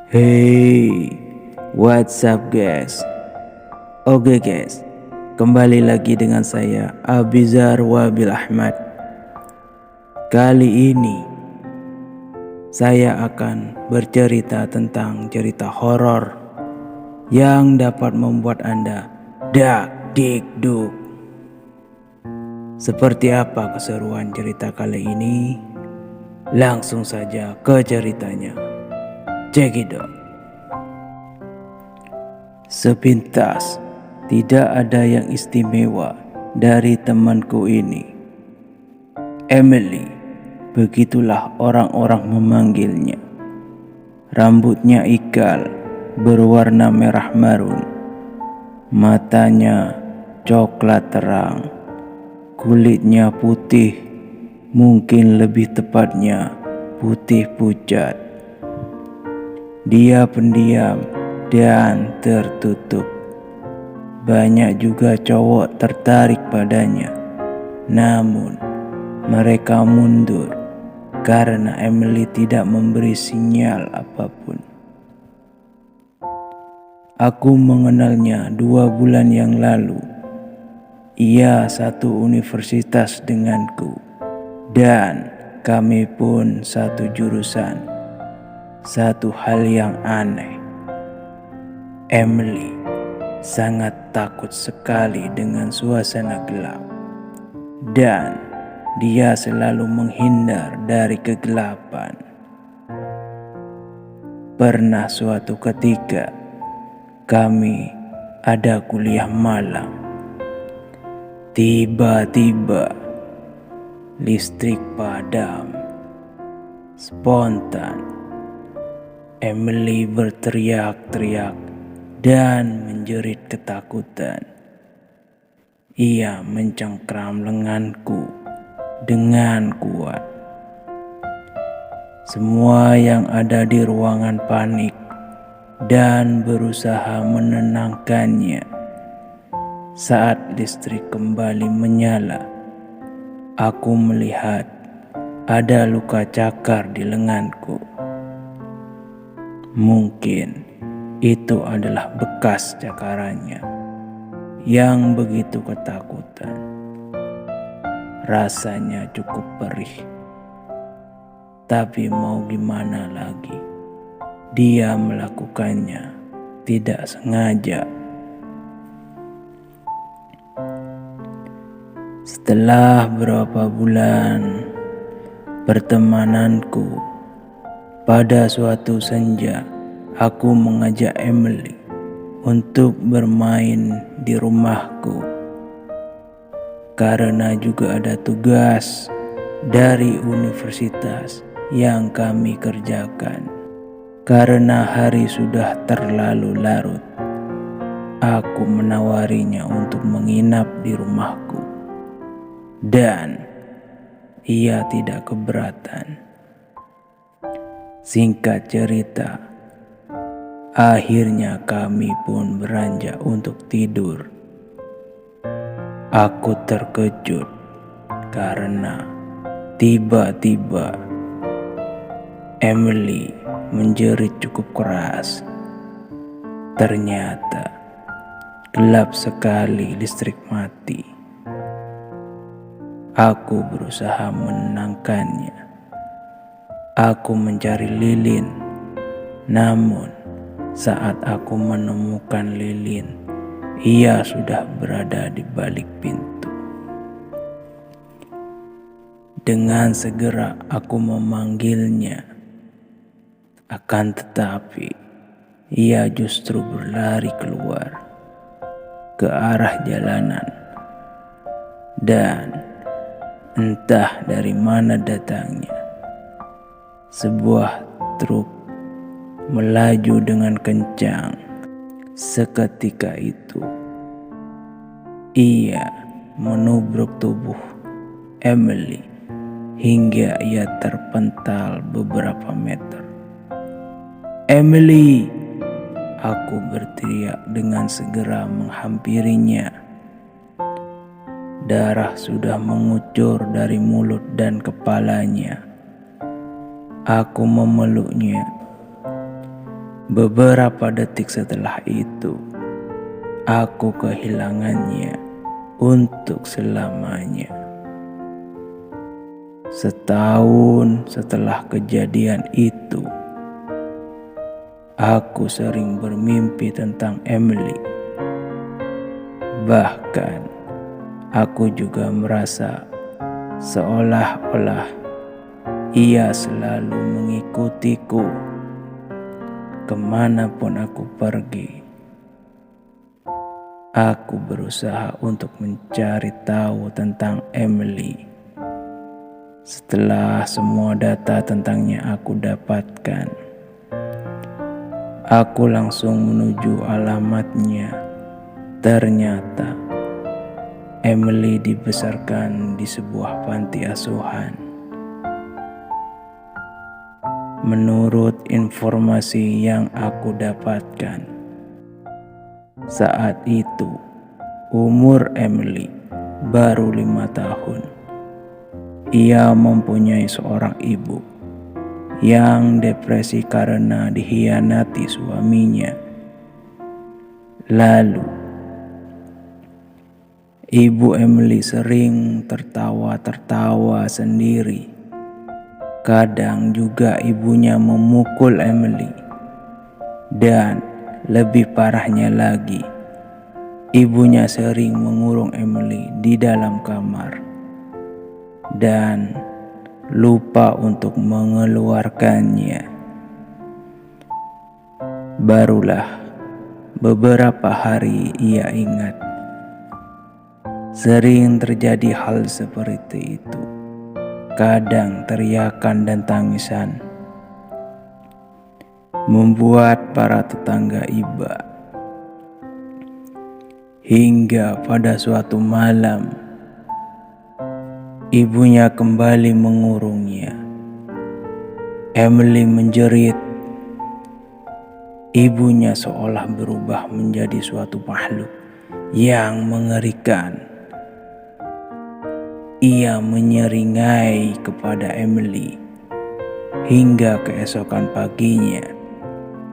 Hey, what's up guys? Oke guys, kembali lagi dengan saya Abizar Wabil Ahmad. Kali ini saya akan bercerita tentang cerita horor yang dapat membuat Anda dak dik duk. Seperti apa keseruan cerita kali ini? Langsung saja ke ceritanya. Check it out. Sepintas, tidak ada yang istimewa dari temanku ini. Emily, begitulah orang-orang memanggilnya. Rambutnya ikal, berwarna merah marun. Matanya coklat terang. Kulitnya putih, mungkin lebih tepatnya putih pucat. Dia pendiam dan tertutup. Banyak juga cowok tertarik padanya. Namun mereka mundur karena Emily tidak memberi sinyal apapun. Aku mengenalnya 2 bulan yang lalu. Ia satu universitas denganku dan kami pun satu jurusan. Satu hal yang aneh, Emily sangat takut sekali dengan suasana gelap, dan dia selalu menghindar dari kegelapan. Pernah suatu ketika kami ada kuliah malam. Tiba-tiba listrik padam. Spontan Emily berteriak-teriak dan menjerit ketakutan. Ia mencengkram lenganku dengan kuat. Semua yang ada di ruangan panik dan berusaha menenangkannya. Saat listrik kembali menyala, aku melihat ada luka cakar di lenganku. Mungkin itu adalah bekas cakarannya yang begitu ketakutan. Rasanya cukup perih. Tapi mau gimana lagi? Dia melakukannya tidak sengaja. Setelah beberapa bulan pertemananku, pada suatu senja, aku mengajak Emily untuk bermain di rumahku. Karena juga ada tugas dari universitas yang kami kerjakan. Karena hari sudah terlalu larut, aku menawarinya untuk menginap di rumahku. Dan ia tidak keberatan. Singkat cerita, akhirnya kami pun beranjak untuk tidur. Aku terkejut karena tiba-tiba Emily menjerit cukup keras. Ternyata gelap sekali, listrik mati. Aku berusaha menenangkannya. Aku mencari lilin, namun saat aku menemukan lilin, ia sudah berada di balik pintu. Dengan segera aku memanggilnya, akan tetapi ia justru berlari keluar ke arah jalanan, dan entah dari mana datangnya, sebuah truk melaju dengan kencang. Seketika itu, ia menubruk tubuh Emily hingga ia terpental beberapa meter. "Emily!" Aku berteriak dengan segera menghampirinya. Darah sudah mengucur dari mulut dan kepalanya. Aku memeluknya. Beberapa detik setelah itu, aku kehilangannya untuk selamanya. Setahun setelah kejadian itu, aku sering bermimpi tentang Emily. Bahkan, aku juga merasa seolah-olah ia selalu mengikutiku kemanapun aku pergi. Aku berusaha untuk mencari tahu tentang Emily. Setelah semua data tentangnya aku dapatkan, aku langsung menuju alamatnya. Ternyata Emily dibesarkan di sebuah panti asuhan. Menurut informasi yang aku dapatkan, saat itu umur Emily baru 5 tahun. Ia mempunyai seorang ibu yang depresi karena dikhianati suaminya. Lalu, ibu Emily sering tertawa-tertawa sendiri. Kadang juga ibunya memukul Emily. Dan lebih parahnya lagi, ibunya sering mengurung Emily di dalam kamar dan lupa untuk mengeluarkannya. Barulah beberapa hari ia ingat. Sering terjadi hal seperti itu. Kadang teriakan dan tangisan membuat para tetangga iba. Hingga pada suatu malam, ibunya kembali mengurungnya. Emily menjerit. Ibunya seolah berubah menjadi suatu makhluk yang mengerikan. Ia menyeringai kepada Emily. Hingga keesokan paginya,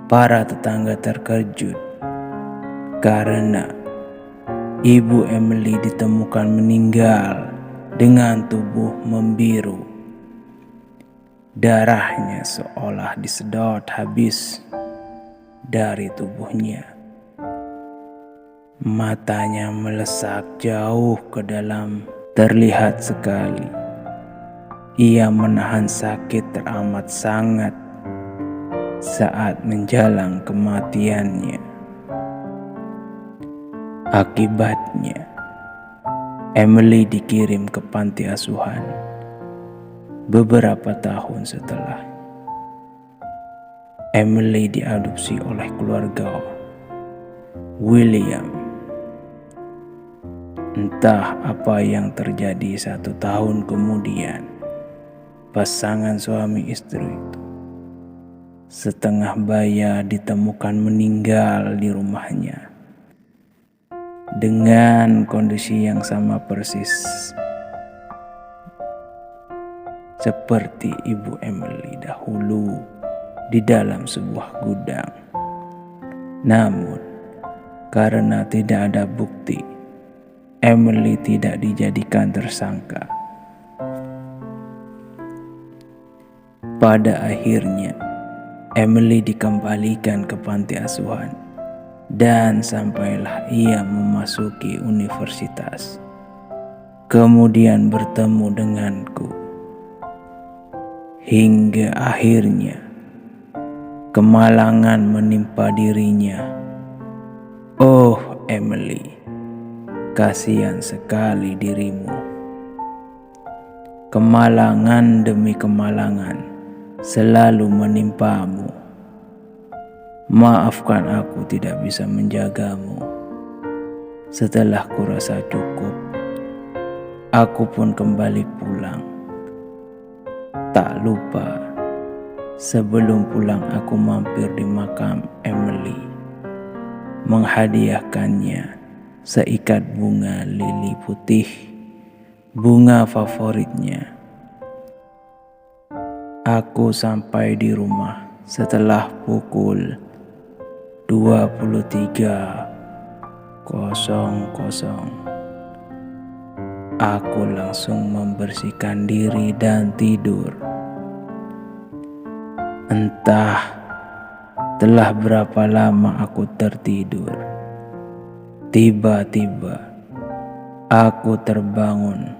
para tetangga terkejut karena ibu Emily ditemukan meninggal dengan tubuh membiru. Darahnya seolah disedot habis dari tubuhnya. Matanya melesak jauh ke dalam. Terlihat sekali ia menahan sakit teramat sangat saat menjelang kematiannya. Akibatnya, Emily dikirim ke panti asuhan beberapa tahun setelah. Emily diadopsi oleh keluarga William. Entah apa yang terjadi 1 tahun kemudian, pasangan suami istri itu setengah baya ditemukan meninggal di rumahnya dengan kondisi yang sama persis seperti ibu Emily dahulu di dalam sebuah gudang. Namun, karena tidak ada bukti, Emily tidak dijadikan tersangka. Pada akhirnya, Emily dikembalikan ke panti asuhan dan sampailah ia memasuki universitas. Kemudian bertemu denganku. Hingga akhirnya kemalangan menimpa dirinya. Oh Emily, kasihan sekali dirimu. Kemalangan demi kemalangan selalu menimpamu. Maafkan aku tidak bisa menjagamu. Setelah kurasa cukup, aku pun kembali pulang. Tak lupa, sebelum pulang aku mampir di makam Emily, menghadiahkannya seikat bunga lili putih, bunga favoritnya. Aku sampai di rumah setelah pukul 23.00. Aku langsung membersihkan diri dan tidur. Entah telah berapa lama aku tertidur. Tiba-tiba aku terbangun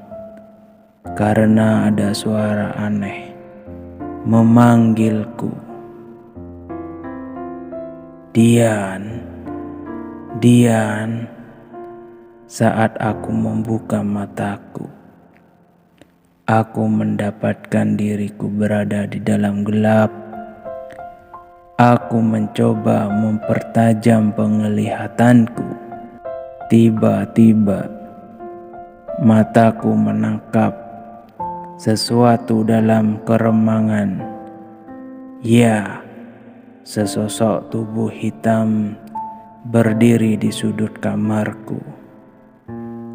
karena ada suara aneh memanggilku. Dian, Dian. Saat aku membuka mataku, aku mendapatkan diriku berada di dalam gelap. Aku mencoba mempertajam penglihatanku. Tiba-tiba mataku menangkap sesuatu dalam keremangan. Ya, sesosok tubuh hitam berdiri di sudut kamarku.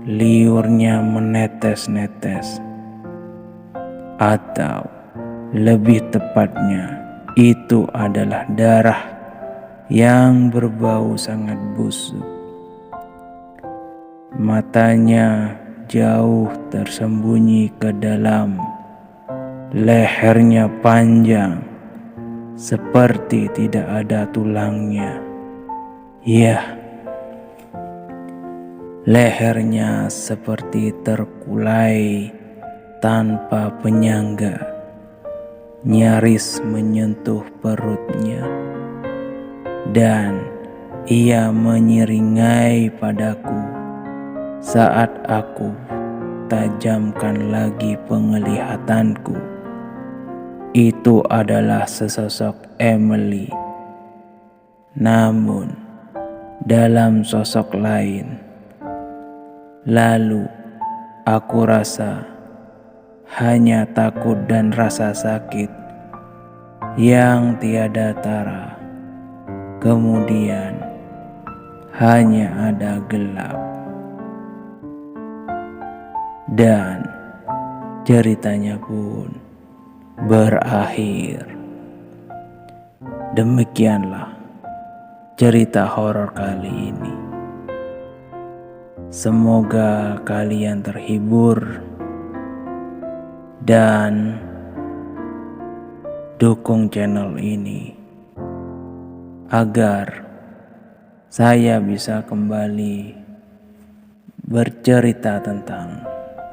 Liurnya menetes-netes, atau lebih tepatnya itu adalah darah yang berbau sangat busuk. Matanya jauh tersembunyi ke dalam, lehernya panjang seperti tidak ada tulangnya. Ya, lehernya seperti terkulai tanpa penyangga, nyaris menyentuh perutnya, dan ia menyeringai padaku saat aku tajamkan lagi penglihatanku. Itu adalah sesosok Emily, namun dalam sosok lain. Lalu aku rasa hanya takut dan rasa sakit yang tiada tara. Kemudian hanya ada gelap. Dan ceritanya pun berakhir. Demikianlah cerita horor kali ini. Semoga kalian terhibur dan dukung channel ini agar saya bisa kembali bercerita tentang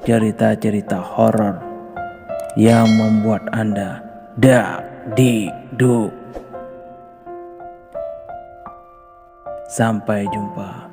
cerita-cerita horor yang membuat Anda dak-dik-duk. Sampai jumpa.